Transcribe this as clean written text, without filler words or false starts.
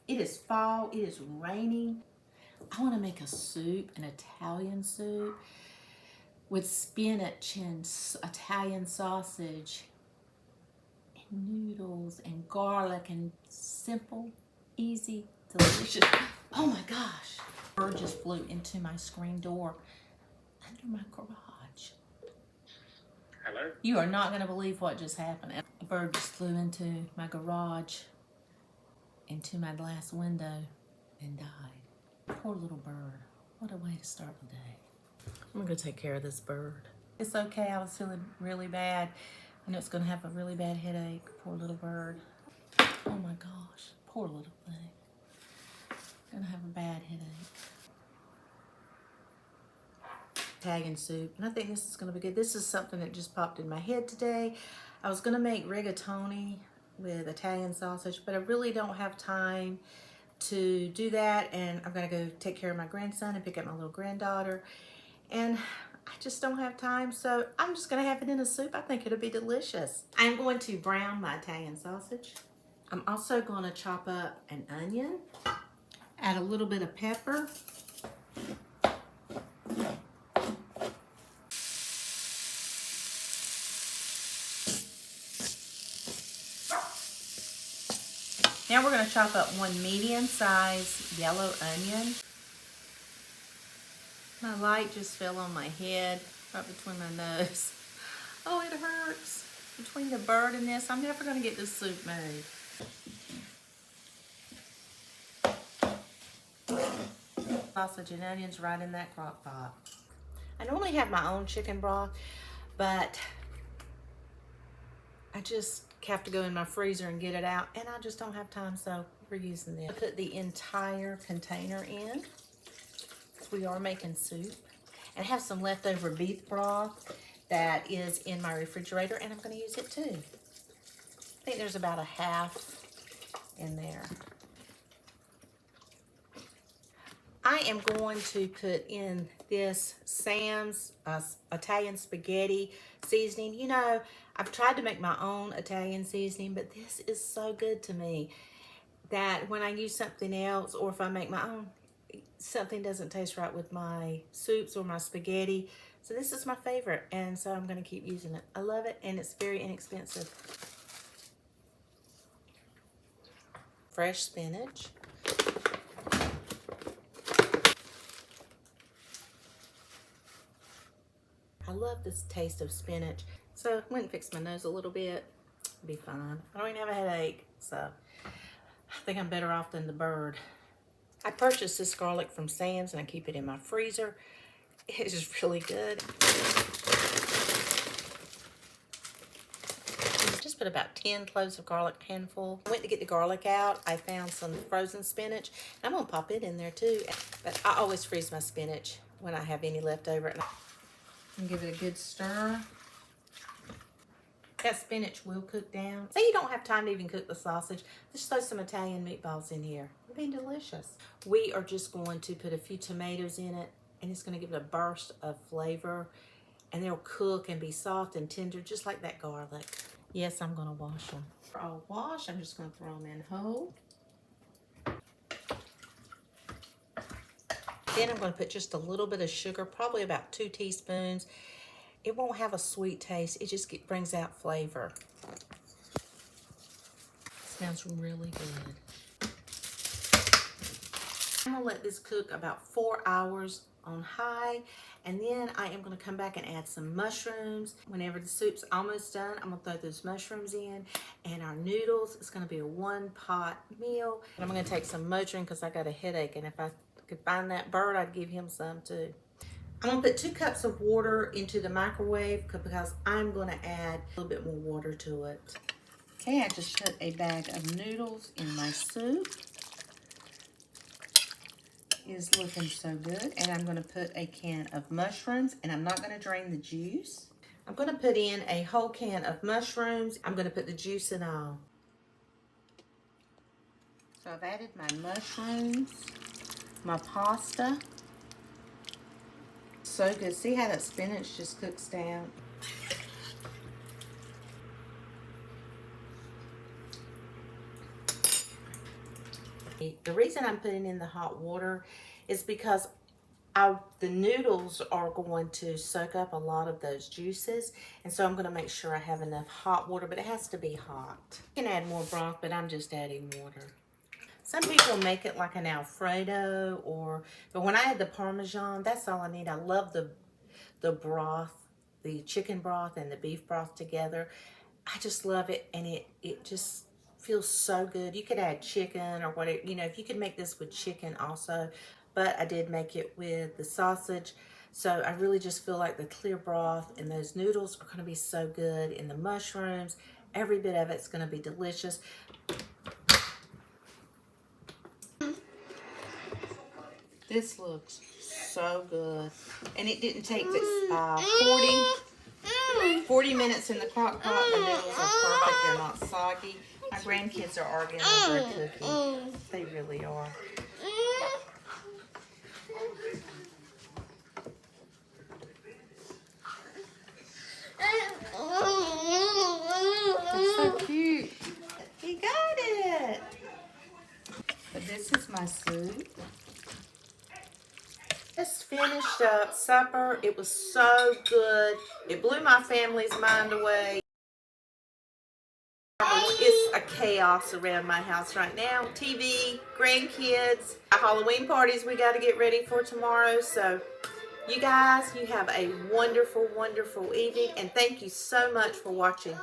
It is fall, it is raining. I want to make a soup, an Italian soup with spinach and Italian sausage and noodles and garlic and simple, easy, delicious. Oh my gosh. A bird just flew into my screen door under my garage. Hello? You are not going to believe what just happened. A bird just flew into my garage, into my glass window, and died. Poor little bird. What a way to start the day. I'm going to take care of this bird. It's okay. I was feeling really bad. I know it's going to have a really bad headache. Poor little bird. Oh my gosh. Poor little thing. Going to have a bad headache. Italian soup, and I think this is going to be good. This is something that just popped in my head today. I was going to make rigatoni with Italian sausage, but I really don't have time to do that, and I'm going to go take care of my grandson and pick up my little granddaughter, and I just don't have time, so I'm just going to have it in a soup. I think it'll be delicious. I'm going to brown my Italian sausage. I'm also going to chop up an onion, add a little bit of pepper, now we're going to chop up one medium-sized yellow onion. My light just fell on my head, right between my nose. Oh, it hurts. Between the bird and this, I'm never going to get this soup made. Sausage and onions right in that crock pot. I normally have my own chicken broth, but I just have to go in my freezer and get it out, and I just don't have time, so we're using this. I put the entire container in, because we are making soup, and I have some leftover beef broth that is in my refrigerator, and I'm going to use it too. I think there's about a half in there. I am going to put in this Sam's Italian spaghetti seasoning. You know, I've tried to make my own Italian seasoning, but this is so good to me that when I use something else, or if I make my own, something doesn't taste right with my soups or my spaghetti. So this is my favorite, and so I'm going to keep using it. I love it, and it's very inexpensive. Fresh spinach. I love this taste of spinach. So I went and fixed my nose a little bit. It'll be fine. I don't even have a headache, so I think I'm better off than the bird. I purchased this garlic from Sam's, and I keep it in my freezer. It is really good. Just put about 10 cloves of garlic, handful. I went to get the garlic out. I found some frozen spinach. I'm gonna pop it in there too. But I always freeze my spinach when I have any left over. And give it a good stir. That spinach will cook down. Say you don't have time to even cook the sausage, just throw some Italian meatballs in here. It'll be delicious. We are just going to put a few tomatoes in it, and it's going to give it a burst of flavor, and they'll cook and be soft and tender, just like that garlic. Yes, I'm going to wash them. I'll wash. I'm just going to throw them in whole. Then I'm going to put just a little bit of sugar, probably about 2 teaspoons. It won't have a sweet taste. It just brings out flavor. Smells really good. I'm going to let this cook about 4 hours on high, and then I am going to come back and add some mushrooms. Whenever the soup's almost done, I'm going to throw those mushrooms in, and our noodles. It's going to be a one-pot meal. And I'm going to take some Motrin because I got a headache, and if I could find that bird, I'd give him some too. I'm going to put 2 cups of water into the microwave because I'm going to add a little bit more water to it. Okay, I just put a bag of noodles in my soup. It is looking so good. And I'm going to put a can of mushrooms, and I'm not going to drain the juice. I'm going to put in a whole can of mushrooms. I'm going to put the juice in all. So I've added my mushrooms, my pasta. So good. See how that spinach just cooks down? The reason I'm putting in the hot water is because the noodles are going to soak up a lot of those juices, and so I'm going to make sure I have enough hot water, but it has to be hot. You can add more broth, but I'm just adding water. Some people make it like an Alfredo, but when I add the Parmesan, that's all I need. I love the broth, the chicken broth and the beef broth together. I just love it, and it just feels so good. You could add chicken or whatever, if you could make this with chicken also, but I did make it with the sausage. So I really just feel like the clear broth and those noodles are gonna be so good, and the mushrooms, every bit of it's gonna be delicious. This looks so good, and it didn't take this 40 minutes in the crock pot. The noodles are perfect. They're not soggy. My grandkids are arguing over a cookie. They really are. That's so cute. He got it. But this is my soup. Just finished up supper. It was so good. It blew my family's mind away. It's a chaos around my house right now. TV, grandkids, Halloween parties we got to get ready for tomorrow. So you guys, you have a wonderful, wonderful evening, and thank you so much for watching.